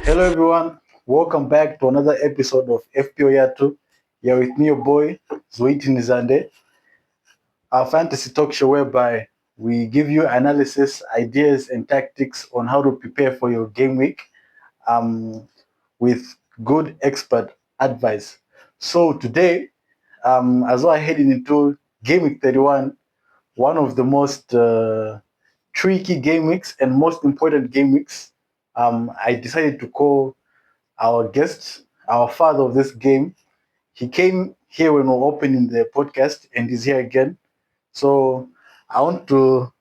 Hello everyone, welcome back to another episode of FPL Yathu. You're with me, your boy, Zoiti Nizande, our fantasy talk show whereby we give you analysis, ideas, and tactics on how to prepare for your game week with good expert advice. So today, as we're heading into Game Week 31, one of the most tricky game weeks and most important game weeks, I decided to call our guest, our father of this game. He came here when we were opening the podcast and he's here again. So I want to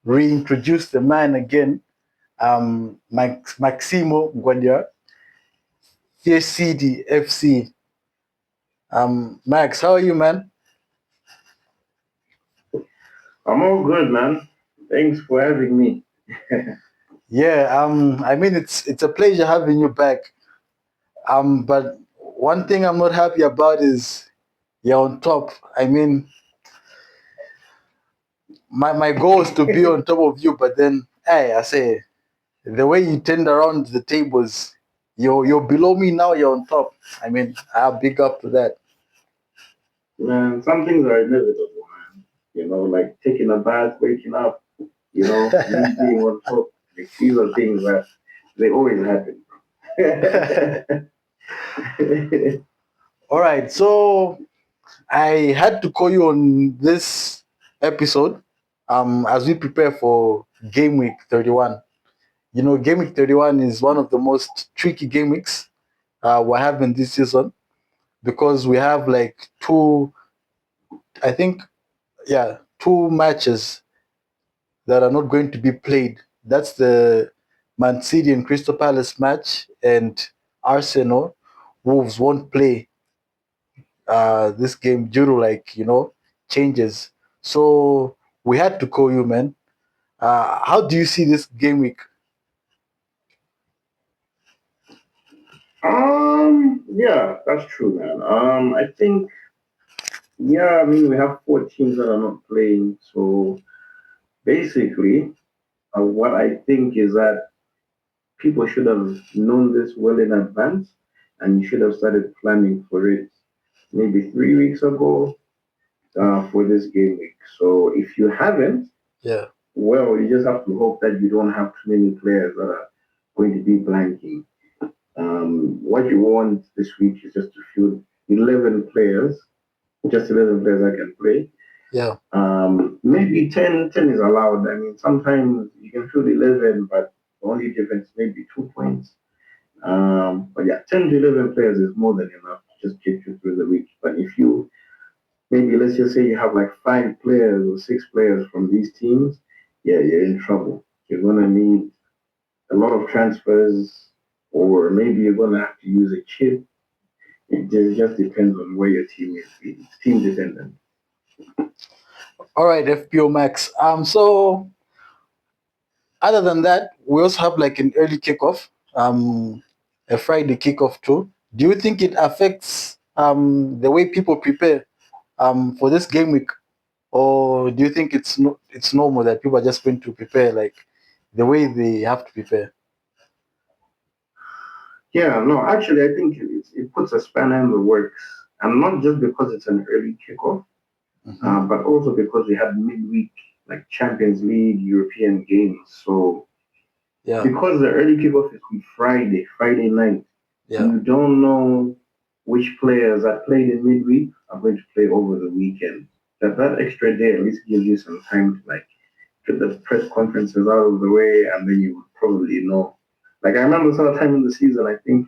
reintroduce the man again, Maximo Guadia, CSCD FC. Max, how are you, man? I'm all good, man. Thanks for having me. Yeah, I mean it's a pleasure having you back. But one thing I'm not happy about is you're on top. I mean, my goal is to be on top of you, but then hey, I say the way you turned around the tables, you're below me now, you're on top. I mean, I'll big up to that. Man, some things are inevitable, man. Like taking a bath, waking up, me being on top. Like, these are things that they always happen. All right, so I had to call you on this episode as we prepare for Game Week 31. You know, Game Week 31 is one of the most tricky game weeks we're having this season because we have like I think, two matches that are not going to be played. That's the Man City and Crystal Palace match, and Arsenal. Wolves won't play this game due to changes. So we had to call you, man. How do you see this game week? yeah, that's true, man. I think, yeah, I mean, we have four teams that are not playing. So basically, what I think is that people should have known this well in advance and you should have started planning for it maybe 3 weeks ago for this game week. So if you haven't, Yeah, well, you just have to hope that you don't have too many players that are going to be blanking. What you want this week is just to field 11 players, just 11 players that can play. yeah. Maybe 10 is allowed. I mean, sometimes you can field 11, but the only difference may be 2 points. But yeah, 10 to 11 players is more than enough to just get you through the week. But if you maybe let's just say you have like 5 players or 6 players from these teams, yeah, you're in trouble. You're gonna need a lot of transfers, or maybe you're gonna have to use a chip. It just depends on where your team is. It's team dependent. All right, FPO Max. So other than that, we also have like an early kickoff, a Friday kickoff too. Do you think it affects the way people prepare for this game week, or do you think it's normal that people are just going to prepare like the way they have to prepare? Yeah, no, actually, I think it puts a spanner in the works, and not just because it's an early kickoff, Hmm. but also because we had midweek like Champions League, European games. So Yeah, because the early kickoff is on Friday night, yeah, you don't know which players that played in midweek are going to play over the weekend. That extra day at least gives you some time to like get the press conferences out of the way, and then you would probably know. Like I remember some time in the season, I think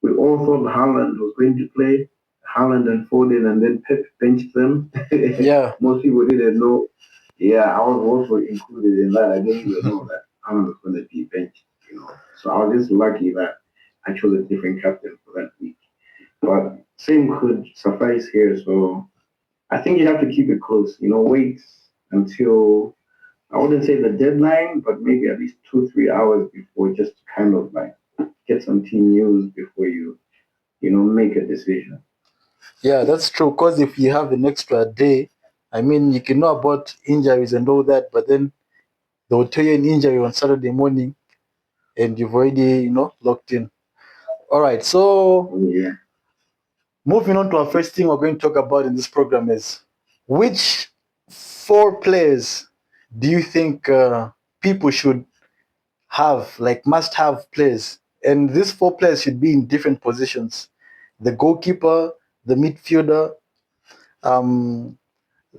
we all thought Haaland was going to play. Haaland and Foden, and then Pep benched them. yeah. Most people didn't know. Yeah, I was also included in that. I didn't even know that Haaland was going to be benched. So I was just lucky that I chose a different captain for that week. But same could suffice here. So I think you have to keep it close. Wait until I wouldn't say the deadline, but maybe at least 2, 3 hours before, just to kind of like get some team news before you make a decision. Yeah, that's true. Because if you have an extra day, I mean, you can know about injuries and all that, but then they will tell you an injury on Saturday morning, and you've already, locked in. All right, so Yeah. moving on to our first thing we're going to talk about in this program is which four players do you think people should have, like must have players? And these four players should be in different positions: the goalkeeper, the midfielder, um,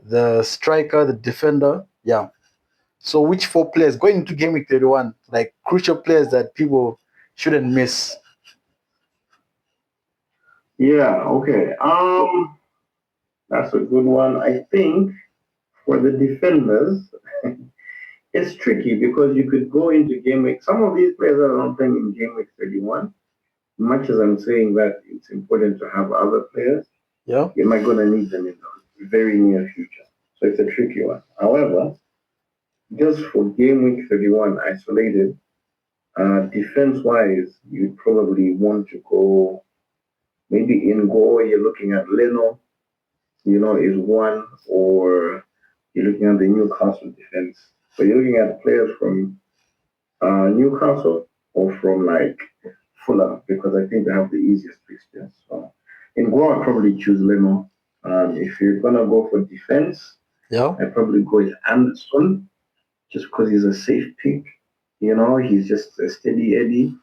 the striker, the defender. Yeah. So which four players going into game week 31, like crucial players that people shouldn't miss? Yeah. Okay. That's a good one. I think for the defenders, it's tricky because you could go into game week. Some of these players are not playing in game week 31. Much as I'm saying that it's important to have other players, Yeah. you're not going to need them in the very near future. So it's a tricky one. However, just for game week 31 isolated, defense wise, you'd probably want to go maybe in goal. You're looking at Leno, is one, or you're looking at the Newcastle defense. So you're looking at players from Newcastle or from like Fulham because I think they have the easiest fixtures. So in goal, I'd probably choose Leno. If you're gonna go for defense, Yeah. I'd probably go with Anderson just because he's a safe pick. He's just a steady Eddie.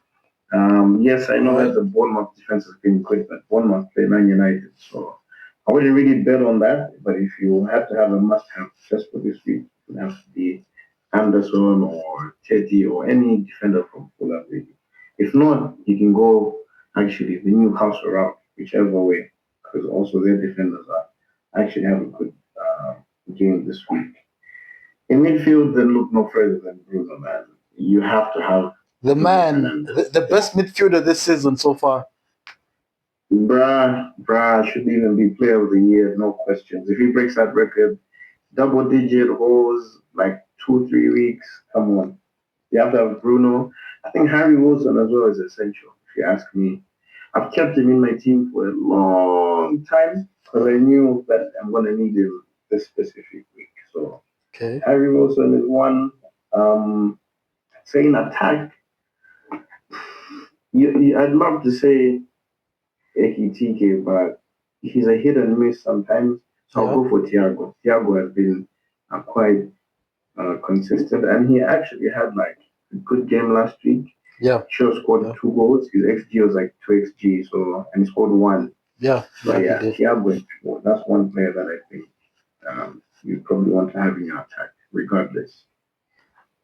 Yes, I know that Right. the Bournemouth defense has been good, but Bournemouth play Man United, so I wouldn't really bet on that. But if you have to have a must-have just for this week, it would have to be Anderson or Teddy or any defender from Fulham, really. If not, you can go actually the Newcastle route, whichever way, because also their defenders are actually have a good game this week. In midfield, then look no further than Bruno, man. You have to have The Bruno man, Fernandes. the best midfielder this season so far. Bruh should even be player of the year, no questions. If he breaks that record, double digit goals, like 2, 3 weeks, come on. You have to have Bruno. I think Harry Wilson as well is essential, if you ask me. I've kept him in my team for a long time because I knew that I'm going to need him this specific week. So Okay. Harry Wilson is one. Saying attack, I'd love to say Ekitike, but he's a hit and miss sometimes. So I'll Yeah. go for Thiago. Thiago has been quite consistent, and he actually had like a good game last week. Yeah. Sure scored Yeah. 2 goals. His XG was like 2 XG, so and he scored one. Yeah. So Yeah. He yeah, did. Thiago is that's one player that I think you probably want to have in your attack, regardless.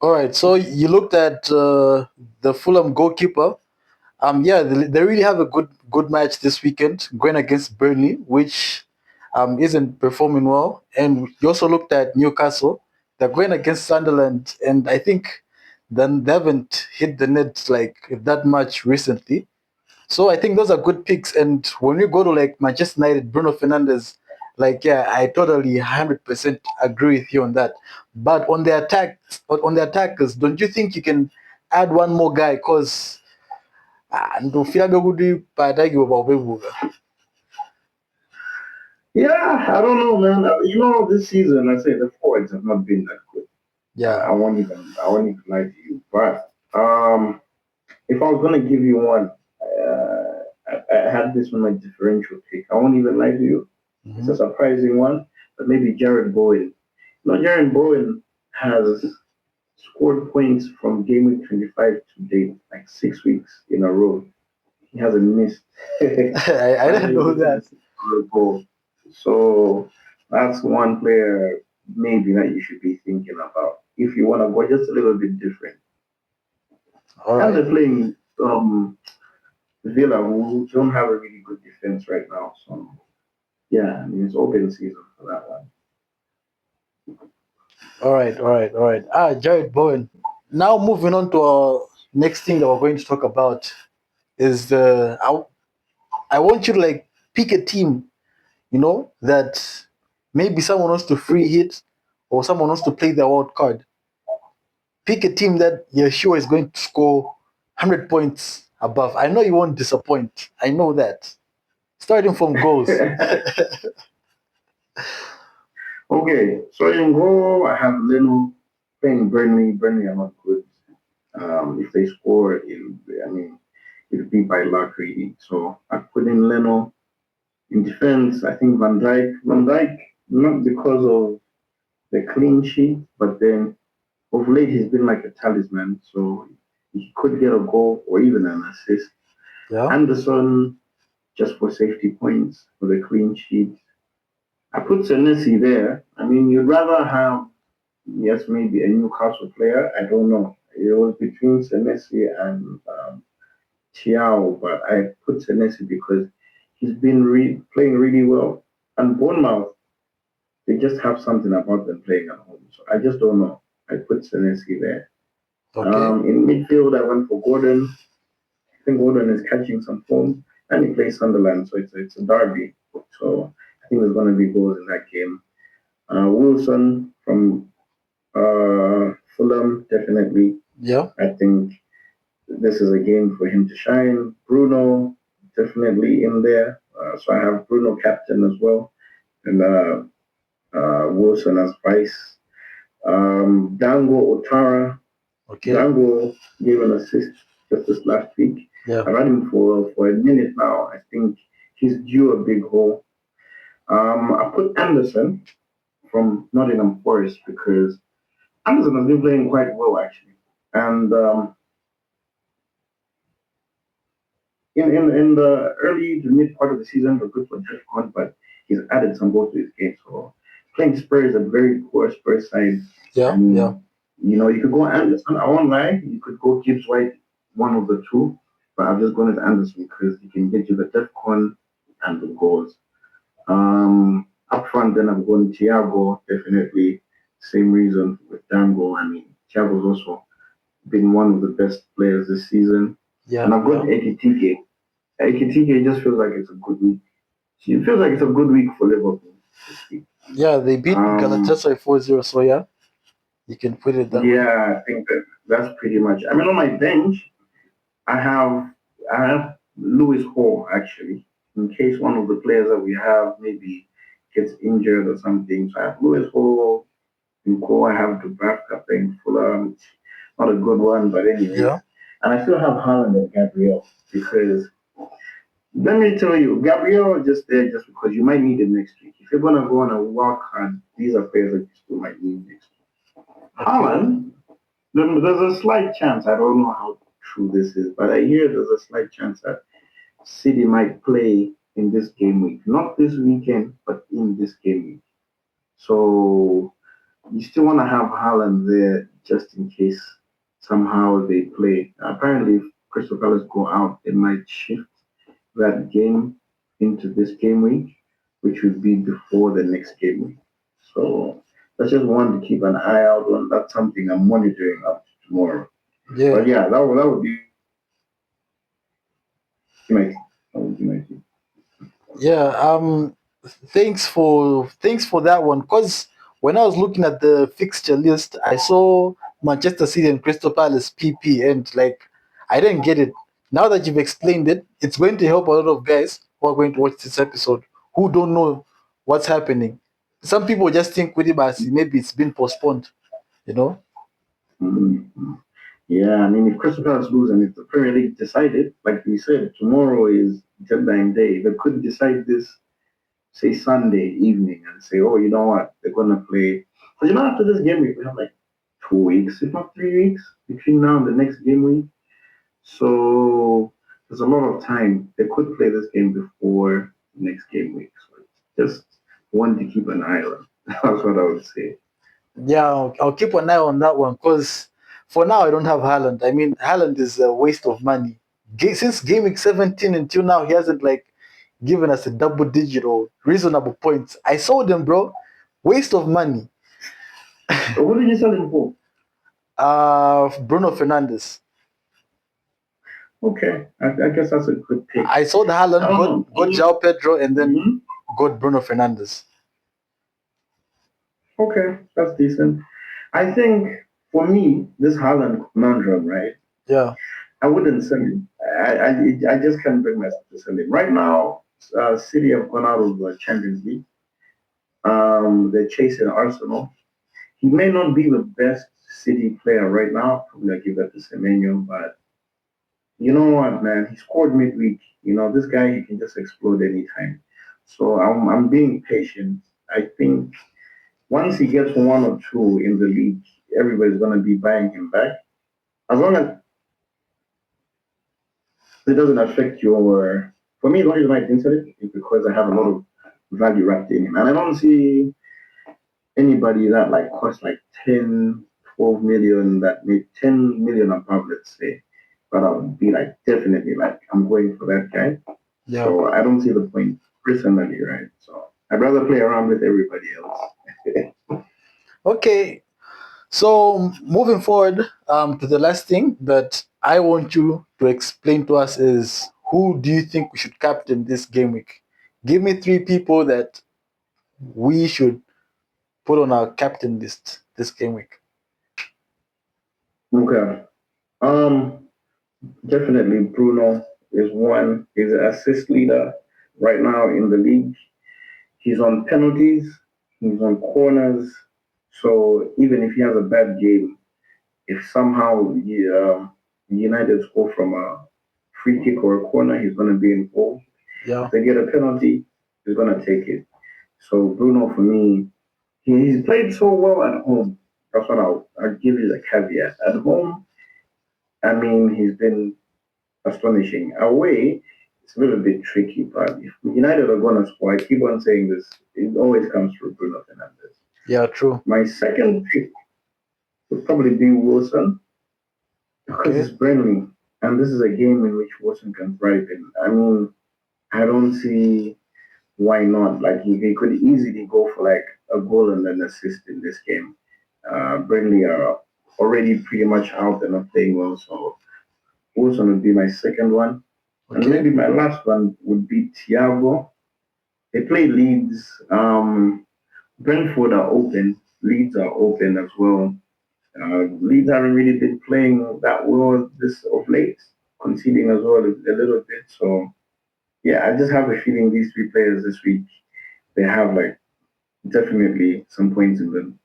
All right. So you looked at the Fulham goalkeeper. Yeah, they really have a good match this weekend going against Burnley, which isn't performing well. And you also looked at Newcastle. They're going against Sunderland, and I think then they haven't hit the net like that much recently. So I think those are good picks. And when you go to like Manchester United, Bruno Fernandes, like yeah, I totally 100% agree with you on that. But on the attackers, don't you think you can add one more guy? Because ndofika bekuti patakiwe paupepuka. Yeah, I don't know, man. This season I say the forwards have not been that good. Yeah. I won't even lie to you. But if I was gonna give you one, I had this one my differential pick. I won't even lie to you. It's a Mhm. surprising one, but maybe Jared Bowen. Jared Bowen has scored points from game week 25 to date, like 6 weeks in a row. He hasn't missed. I Not didn't know even that. a single goal. So that's one player maybe that you should be thinking about if you want to go just a little bit different. All And right. they're playing Villa, who don't have a really good defense right now. So yeah, I mean it's open season for that one. All right. All right. All right. Jared Bowen. Now moving on to our next thing that we're going to talk about is I want you to like pick a team, that maybe someone wants to free hit or someone wants to play their wild card. Pick a team that you're sure is going to score 100 points above. I know you won't disappoint. I know that. Starting from goals. Okay, so in goal I have Leno playing Burnley. Burnley are not good. If they score, I mean, it'd be by luck really. So I put in Leno in defense. I think Van Dijk. Van Dijk, not because of the clean sheet, but then of late he's been like a talisman. So he could get a goal or even an assist. Yeah. Anderson, just for safety points for the clean sheet. I put Senesi there. I mean, you'd rather have, yes, maybe a Newcastle player. I don't know. It was between Senesi and Thiago, but I put Senesi because he's been playing really well. And Bournemouth, they just have something about them playing at home. So I just don't know. I put Senesi there. Okay. In midfield, I went for Gordon. I think Gordon is catching some form, and he plays Sunderland, so it's a derby. So I think there's going to be goals in that game. Wilson from Fulham, definitely. Yeah. I think this is a game for him to shine. Bruno, definitely in there. So I have Bruno captain as well, and Wilson as vice. Dango Otara. Okay. Dango gave an assist just this last week. Yeah. I've had him for a minute now. I think he's due a big hole. I put Anderson from Nottingham Forest because Anderson has been playing quite well actually. And in the early to mid part of the season, was good for Jeff, but he's added some goals to his game. So playing Spurs, a very poor Spurs side. I Yeah. Yeah. mean, you could go Anderson. I won't lie. You could go Gibbs White, one of the two. But I'm just going with Anderson because he can get you the DEFCON and the goals. Up front, then I'm going Thiago, definitely. Same reason with Dango. I mean, Thiago's also been one of the best players this season. Yeah. And I've got Yeah. Ekitike. Ekitike just feels like it's a good week. It feels like it's a good week for Liverpool this week. Yeah. They beat Um, Galatasaray 4-0. So yeah, you can put it that way. yeah, I think that's pretty much. I mean, on my bench, I have I have Lewis Hall actually, in case one of the players that we have maybe gets injured or something. So I have Lewis Hall in core. I have Dubravka playing Fulham. Not a good one, but anyways. Yeah. And I still have Haaland and Gabriel because let me tell you, Gabriel is just there just because you might need it next week. If you're gonna go on a wild card, these are players that you still might need next week. Okay. Haaland, there's a slight chance. I don't know how true this is, but I hear there's a slight chance that City might play in this game week. Not this weekend, but in this game week. So you still want to have Haaland there just in case somehow they play. Apparently, if Crystal Palace go out, they might shift that game into this game week, which would be before the next game week. So that's just one to keep an eye out on. That's something I'm monitoring up to tomorrow. But Yeah. yeah, that would be my team. That would be my team. Yeah. Thanks for that one. Cause when I was looking at the fixture list, I saw Manchester City and Crystal Palace PP, and like I didn't get it. Now that you've explained it, it's going to help a lot of guys who are going to watch this episode who don't know what's happening. Some people just think Kudibasi, maybe it's been postponed. You know? Mm-hmm. Yeah, I mean, if Crystal Palace lose and if the Premier League decided, like we said, tomorrow is deadline day, they could decide this, say, Sunday evening and say, oh, you know what, they're going to play. Because, after this game week, we have like 2 weeks, if not 3 weeks, between now and the next game week. So there's a lot of time. They could play this game before the next game week. So it's just one to keep an eye on. That's what I would say. Yeah, I'll keep an eye on that one because for now I don't have Haaland. I mean, Haaland is a waste of money. Since game week 17 until now, he hasn't like given us a double digit or reasonable points. I saw them, bro. Waste of money. So what did you sell him for? Bruno Fernandes. Okay, I guess that's a good pick. I saw the I Haaland, don't got know. got João Pedro, and then Mhm. got Bruno Fernandes. Okay, that's decent. I think for me, this Haaland conundrum, right? Yeah, I wouldn't sell him. I just can't bring myself to sell him. Right now, City have gone out of the Champions League. They're chasing Arsenal. He may not be the best City player right now. Probably I give that to Semenyo, but you know what, man? He scored midweek. This guy, he can just explode anytime. So I'm being patient. I think once he gets one or two in the league, everybody's gonna be buying him back. As long as it doesn't affect your. For me, the only reason I didn't sell it is because I have a lot of value wrapped in him, and I don't see anybody that like costs like 10, 12 million that made 10 million above, let's say. But I would be like definitely like I'm going for that guy. Yeah. So I don't see the point personally, right? So I'd rather play around with everybody else. Okay. So moving forward to the last thing that I want you to explain to us is who do you think we should captain this game week? Give me 3 people that we should put on our captain list this game week. Okay. Um, Definitely Bruno is one. He's an assist leader right now in the league. He's on penalties. He's on corners. So even if he has a bad game, if somehow United score from a free kick or a corner, he's going to be involved. Yeah. If they get a penalty, he's going to take it. So Bruno, for me, he's played so well at home. That's what I'll give you the caveat. At home, I mean, he's been astonishing. Away, it's a little bit tricky, but if United are going to score, I keep on saying this, it always comes through Bruno Fernandes. Yeah, true. My second pick would probably be Wilson because Okay. it's Burnley, and this is a game in which Wilson can thrive in. I mean, I don't see why not. Like he could easily go for like a goal and an assist in this game. Burnley are already pretty much out and not playing well, so Wilson would be my second one. And Okay. maybe my last one would be Thiago. They play Leeds. Brentford are open. Leeds are open as well. Leeds haven't really been playing that well this of late, conceding as well a little bit. So yeah, I just have a feeling these 3 players this week they have like definitely some points in them.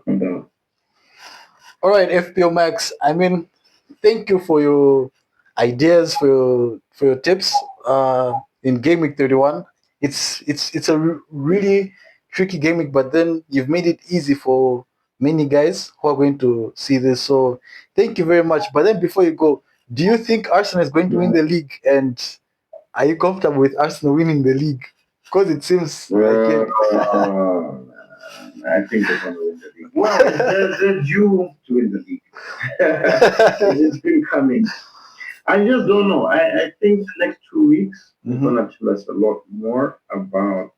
No. All right, FPL Max. I mean, thank you for your ideas, for your tips. In Game Week 31, it's a really tricky game week, but then you've made it easy for many guys who are going to see this. So thank you very much. But then before you go, do you think Arsenal is going to win Yeah. the league? And are you comfortable with Arsenal winning the league? Because it seems like it. I think they're going to win the league. Well, they're due to win the league. It's been coming. I just don't know. I think next 2 weeks is Mhm. gonna tell us a lot more about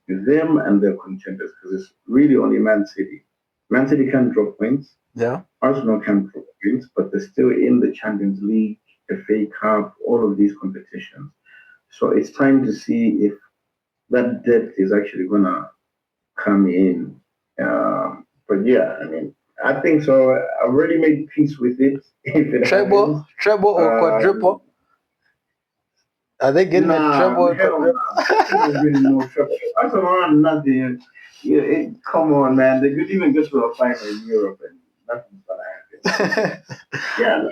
them and their contenders because it's really only Man City. Man City can drop points. Yeah. Arsenal can drop points, but they're still in the Champions League, FA Cup, all of these competitions. So it's time to see if that depth is actually gonna come in. But yeah, I mean, I think so. I've already made peace with it. If it happens, Treble or uh, quadruple? Are they getting a nah, treble or hell quadruple? nah. There's really no trouble. Arsenal are nothing. Yeah, come on, man. They could even get to a final in Europe and nothing's gonna happen. So yeah,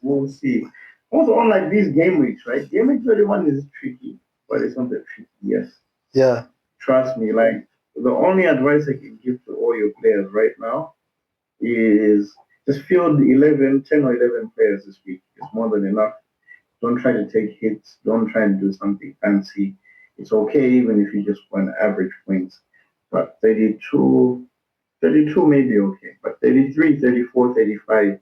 we'll see. Also, unlike these game weeks, right? Game week 31 is tricky, but it's not that tricky. Yes, Yeah. trust me. Like the only advice I can give to all your players right now is just field 11, 10 or 11 players this week. It's more than enough. Don't try to take hits. Don't try and do something fancy. It's okay even if you just want average points. But 32, 32 may be okay. But 33, 34, 35,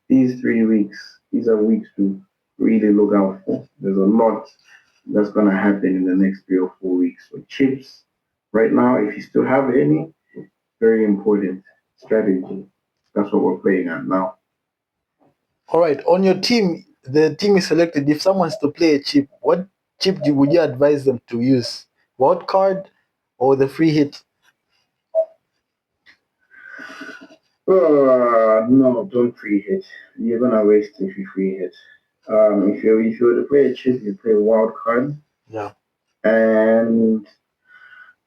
these 3 weeks, these are weeks to really look out for. There's a lot that's going to happen in the next 3 or 4 weeks. So chips, right now, if you still have any, very important strategy. That's what we're playing at now. All right. On your team, the team is selected. If someone's to play a chip, what would you advise them to use? Wild card or the free hit? No, don't free hit. You're gonna waste if you free hit. If you were to play a chip, you play a wild card, Yeah. and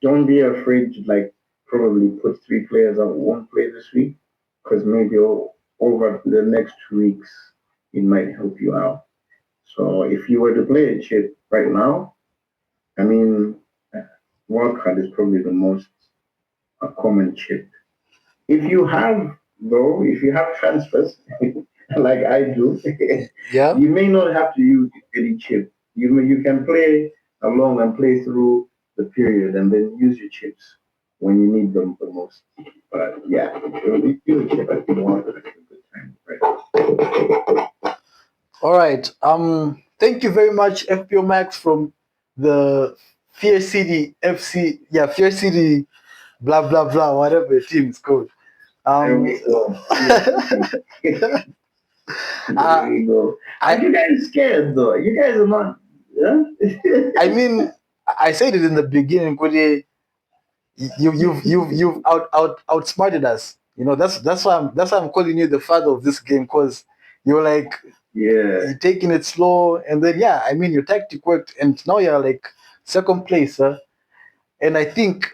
don't be afraid to like probably put 3 players out one play this week, because maybe over the next 2 weeks it might help you out. So if you were to play a chip right now, I mean, wildcard is probably the most common chip. If you have transfers, like I do, Yeah. you may not have to use any chip. You can play along and play through the period and then use your chips when you need them the most. But yeah, if you use a chip, I think one of a good time, right? All right. Thank you very much, FPL Max from the Fear City FC. Yeah, Fear City. Blah blah blah. Whatever the team is called. There Um. we go. Yes. There we go. Aren't I you guys scared though? You guys are not. Yeah? I mean, I said it in the beginning. Kudi, you've outsmarted us. You know that's why I'm calling you the father of this game, because you're like Yeah. you're taking it slow, and then yeah, I mean your tactic worked, and now you're like second place, huh? And I think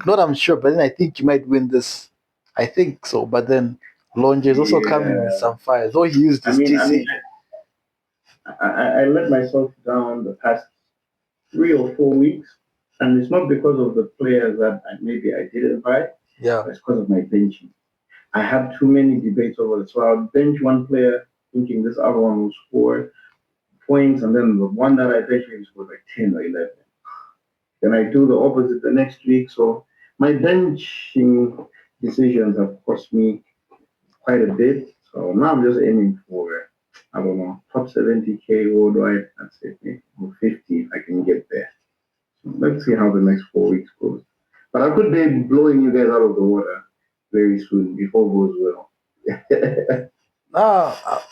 not, I'm sure, but then I think you might win this. I think so, but then Longe is also coming with Yeah. some fire, though he used I his mean, I mean, TC. I let myself down the past 3 or 4 weeks, and it's not because of the players that maybe I didn't buy, Yeah. but it's because of my benching. I had too many debates over it, so I would bench one player thinking this other one will score points, and then the one that I benched maybe scored like 10 or 11. Then I do the opposite the next week, so my benching decisions have cost me quite a bit. So now I'm just aiming for, I don't know, top 70K worldwide. That's it, maybe 50 if I can get there. So let's see how the next 4 weeks goes. But I could be blowing you guys out of the water very soon if all goes well.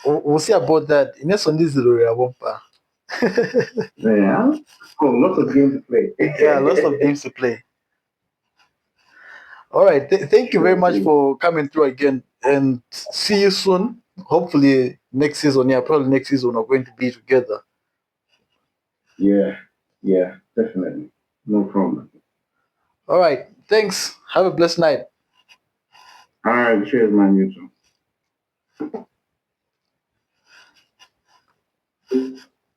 We'll see about that. Ines on this wampa. Yeah. Oh, lots of games to play. Yeah, lots of games to play. All right. Thank you very Sure much thing. for coming through again, and see you soon. Hopefully next season. Yeah, probably next season we're going to be together. Yeah, yeah, definitely. No problem. All right. Thanks. Have a blessed night. All right, cheers, man. You too.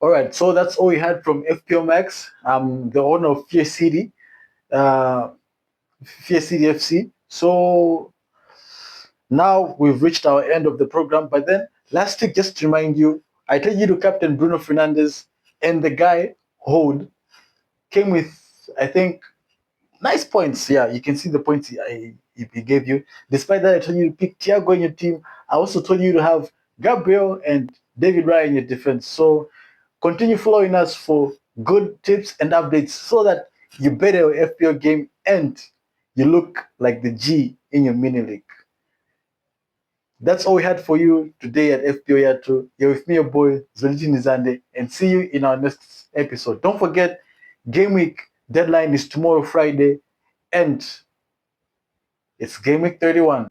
All right. So that's all we had from FPL Max. I'm the owner of Fear City, uh, Fear City FC. So now we've reached our end of the program. But then last week, just to remind you, I told you to captain Bruno Fernandes, and the guy Hold came with, I think, nice points. Yeah, you can see the points he gave you. Despite that, I told you to pick Thiago in your team. I also told you to have Gabriel and David Raya in your defense. So continue following us for good tips and updates so that you better your FPL game and you look like the G in your mini league. That's all we had for you today at FPL Yathu. You're with me, your boy, Zoliti Nizande, and see you in our next episode. Don't forget, Gameweek deadline is tomorrow, Friday, and it's Gameweek 31.